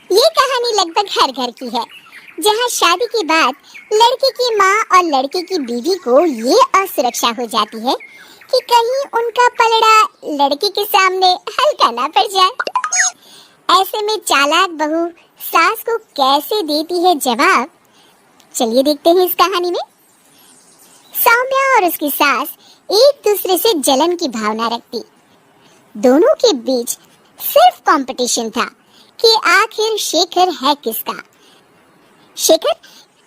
ये कहानी लगभग हर घर की है, जहाँ शादी के बाद लड़के की माँ और लड़के की बीवी को ये असुरक्षा हो जाती है कि कहीं उनका पलड़ा लड़के के सामने हल्का ना पड़ जाए। ऐसे में चालाक बहू सास को कैसे देती है जवाब, चलिए देखते हैं इस कहानी में। सौम्या और उसकी सास एक दूसरे से जलन की भावना रखती। दोनों के बीच सिर्फ कंपटीशन था कि आखिर शेखर है किसका। शेखर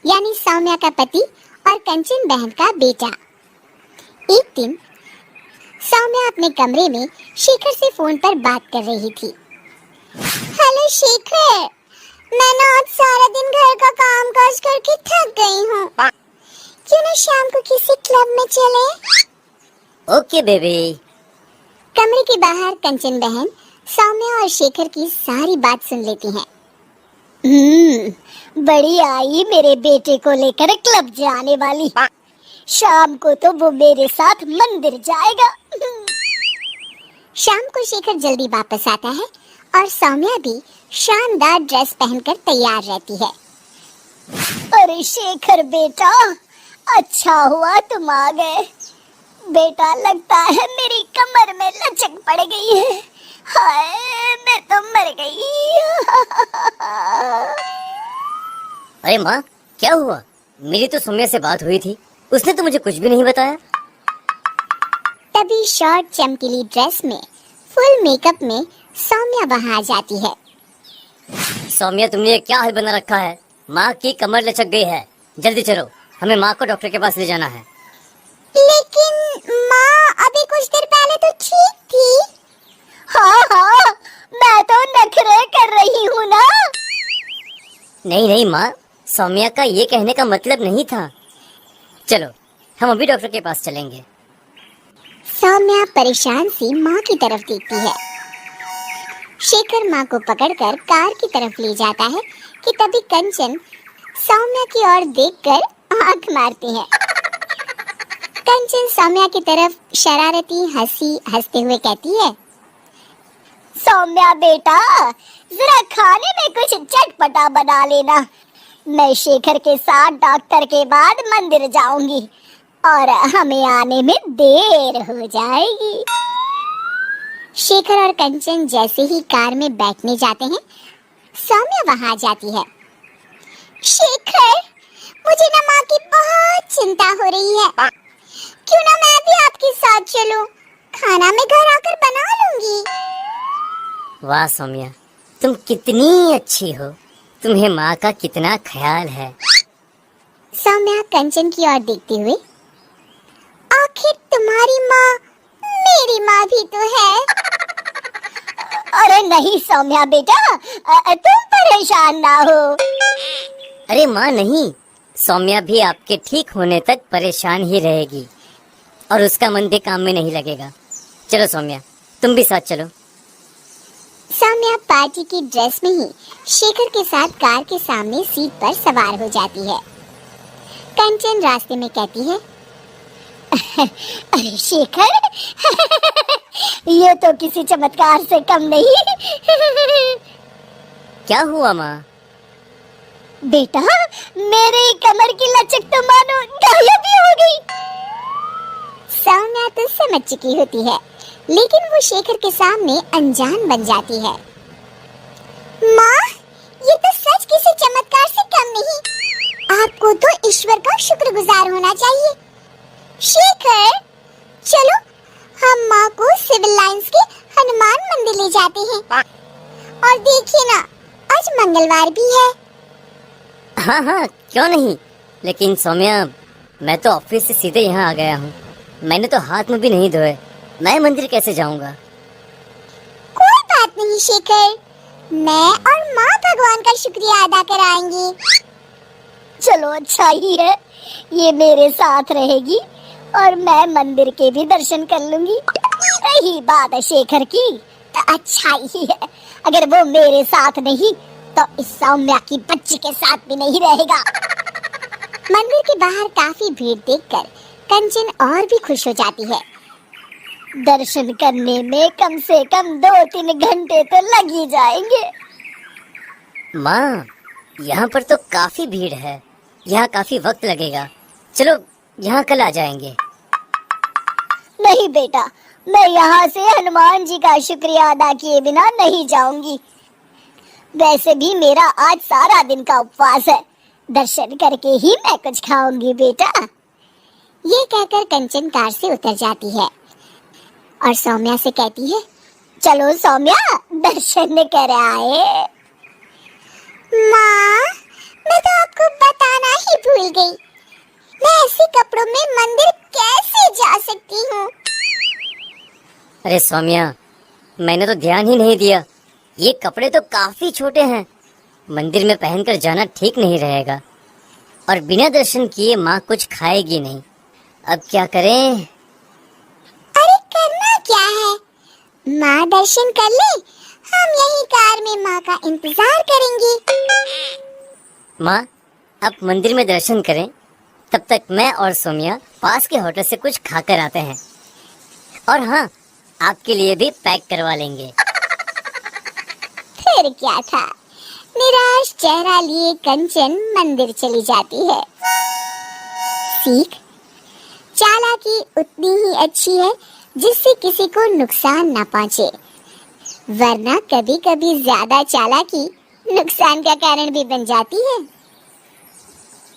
यानी सौम्या का पति और कंचन बहन का बेटा। एक दिन सौम्या अपने कमरे में शेखर से फोन पर बात कर रही थी। हेलो शेखर, मैं ना आज सारा दिन घर का काम काज करके थक गई हूँ। क्यों ना शाम को किसी क्लब में चले? Okay baby. कमरे के बाहर कंचन बहन सौम्या और शेखर की सारी बात सुन लेती हैं। बड़ी आई मेरे बेटे को लेकर क्लब जाने वाली। शाम को तो वो मेरे साथ मंदिर जाएगा। शाम को शेखर जल्दी वापस आता है और सौम्या भी शानदार ड्रेस पहनकर तैयार रहती है। अरे शेखर बेटा, अच्छा हुआ तुम आ गए। बेटा लगता है मेरी कमर में लचक पड़ गई है। हाय, मैं तो मर गई। अरे माँ, क्या हुआ? मेरी तो सौम्या से बात हुई थी, उसने तो मुझे कुछ भी नहीं बताया। तभी शॉर्ट चमकीली ड्रेस में फुल मेकअप में सौम्या वहाँ आ जाती है। सौम्या, तुमने ये क्या हाल बना रखा है? माँ की कमर लचक गई है। जल्दी चलो, हमें माँ को डॉक्टर के पास ले जाना है। लेकिन माँ अभी कुछ देर पहले तो ठीक थी। हाँ, मैं तो नखरे कर रही हूँ ना। नहीं माँ, सौम्या का ये कहने का मतलब नहीं था। चलो, हम अभी डॉक्टर के पास चलेंगे। सौम्या परेशान सी माँ की तरफ देखती है। शेखर माँ को पकड़कर कार की तरफ ले जाता है कि तभी कंचन सौम्या की ओर देखकर आंख मारती है। कंचन सौम्या की तरफ शरारती हंसी हंसते हुए कहती है, सौम्या बेटा, जरा खाने में कुछ चटपटा बना लेना। मैं शेखर के साथ डॉक्टर के बाद मंदिर जाऊंगी और हमें आने में देर हो जाएगी। शेखर और कंचन जैसे ही कार में बैठने जाते हैं, सौम्या वहां आ जाती है। शेखर, मुझे ना माँ की बहुत चिंता हो रही है। क्यों ना मैं भी आपके साथ चलूं? खाना मैं घर आकर बना लूंगी। वाह सौम्या, तुम कितनी अच्छी हो। तुम्हें माँ का कितना ख्याल है। सौम्या कंचन की ओर देखते हुए, आखिर तुम्हारी माँ मेरी माँ भी तो है। अरे नहीं सौम्या बेटा, तुम परेशान ना हो। अरे माँ नहीं, सौम्या भी आपके ठीक होने तक परेशान ही रहेगी और उसका मन भी काम में नहीं लगेगा। चलो सौम्या, तुम भी साथ चलो। सौम्या पार्टी की ड्रेस में ही शेखर के साथ कार के सामने सीट पर सवार हो जाती है। कंचन रास्ते में कहती है, अरे शेखर, ये तो किसी चमत्कार से कम नहीं। क्या हुआ माँ? बेटा, मेरी कमर की लचक तो मानो गायब ही हो गई। सौम्या तो समझ चुकी होती है, लेकिन वो शेखर के सामने अनजान बन जाती है। माँ, ये तो सच किसी चमत्कार से कम नहीं। आपको तो ईश्वर का शुक्रगुजार होना चाहिए। शेखर, चलो हम माँ को सिविल लाइंस के हनुमान मंदिर ले जाते हैं। और देखिए ना, आज मंगलवार भी है। हाँ, क्यों नहीं। लेकिन सौम्या, मैं तो ऑफिस से सीधे यहाँ आ गया हूँ। मैंने तो हाथ में भी नहीं धोए, मैं मंदिर कैसे जाऊँगा? कोई बात नहीं शेखर, मैं और माँ भगवान का शुक्रिया अदा कराएंगे। चलो अच्छा ही है, ये मेरे साथ रहेगी और मैं मंदिर के भी दर्शन कर लूंगी। यही बात है शेखर की, तो अच्छा ही है। अगर वो मेरे साथ नहीं तो इस सौम्या की बच्ची के साथ भी नहीं रहेगा। मंदिर के बाहर काफी भीड़ देखकर कंचन और भी खुश हो जाती है। दर्शन करने में कम से कम 2-3 घंटे तो लग ही जाएंगे। माँ, यहाँ पर तो काफी भीड़ है, यहाँ काफी वक्त लगेगा। चलो यहाँ कल आ जाएंगे। नहीं बेटा, मैं यहाँ से हनुमान जी का शुक्रिया अदा किए बिना नहीं जाऊंगी। वैसे भी मेरा आज सारा दिन का उपवास है, दर्शन करके ही मैं कुछ खाऊंगी बेटा। ये कहकर कंचन कार से उतर जाती है और सौम्या से कहती है, चलो सौम्या, दर्शन कर आए। माँ, मैं तो आपको बताना ही भूल गई, मैं ऐसे कपड़ों में मंदिर कैसे जा सकती हूँ? अरे सौम्या, मैंने तो ध्यान ही नहीं दिया। ये कपड़े तो काफी छोटे हैं, मंदिर में पहनकर जाना ठीक नहीं रहेगा। और बिना दर्शन किए माँ कुछ खाएगी नहीं। अब क्या करें? अरे करना क्या है, माँ दर्शन कर ले, हम यही कार में माँ का इंतजार करेंगे। माँ, आप मंदिर में दर्शन करें, तब तक मैं और सौम्या पास के होटल से कुछ खाकर आते हैं। और हाँ, आपके लिए भी पैक करवा लेंगे। फिर क्या था, निराश चेहरा लिए कंचन मंदिर चली जाती है। सीख, चालाकी उतनी ही अच्छी है जिससे किसी को नुकसान ना पहुंचे, वरना कभी कभी ज्यादा चालाकी नुकसान का कारण भी बन जाती है।